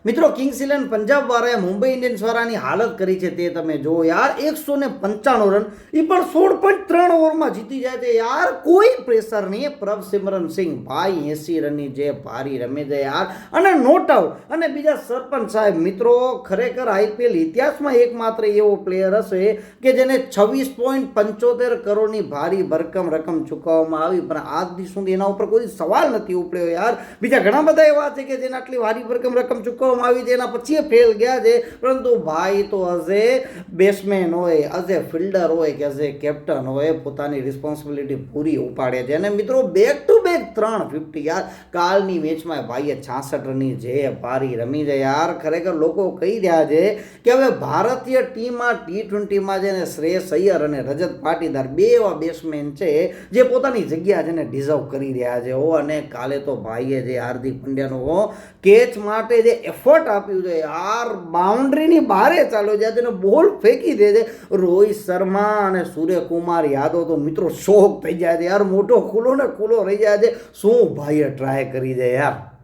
મિત્રો Kings eleven Punjab વાળાએ Mumbai Indians વાળાની હાલત કરી છે તે તમે જો યાર 195 રન એ પણ 16.3 ઓવરમાં જીતી જાય છે યાર કોઈ પ્રેશર નહીં પ્રભસિમરન સિંહ ભાઈ 80 રનની જે ભારી રમે છે યાર અને નોટ આઉટ અને બીજા સરપંચ સાહેબ મિત્રો ખરેખર આઈપીએલ ઇતિહાસમાં એકમાત્ર એવો પ્લેયર હશે કે જેને 26.75 કરોડની ભારી ભરકમ રકમ ચૂકવવામાં આવી પણ આજ દી સુધી એના ઉપર કોઈ સવાલ નથી ઉપડ્યો યાર બીજા ઘણા બધા એવા છે કે જેને આટલી ભારી ભરકમ રકમ ચૂકવવામાં આવી છે એના પછી ફેલ ગયા છે પરંતુ ભાઈ તો અજે બેટ્સમેન હોય અજે ફિલ્ડર હોય કે અજે કેપ્ટન હોય પોતાની રિસ્પોન્સિબિલિટી પૂરી ઉપાડે છે અને મિત્રો બેક ટુ બેક 350 યાર કાલની મેચમાં ભાઈએ 66 રનની જે ભારી રમી છે યાર ખરેખર લોકો કહી રહ્યા છે કે હવે ભારતીય ટીમમાં T20માં જેને શ્રેયસ અય્યર અને રજત પાટીદાર બે એવા બેટ્સમેન છે જે પોતાની જગ્યા જેને ડિઝર્વ કરી રહ્યા છે અને કાલે તો ભાઈએ જે હાર્દિક પંડ્યાનો કેચ માટે જે એફર્ટ આપ્યું છે યાર બાઉન્ડ્રીની બહારે ચાલ્યો જાય તેને બોલ ફેંકી દે છે રોહિત શર્મા અને સૂર્યકુમાર યાદવ તો મિત્રો શોક થઈ જાય છે યાર મોટો ખુલ્લો ને ખુલ્લો રહી જાય છે શું ભાઈએ ટ્રાય કરી દે યાર.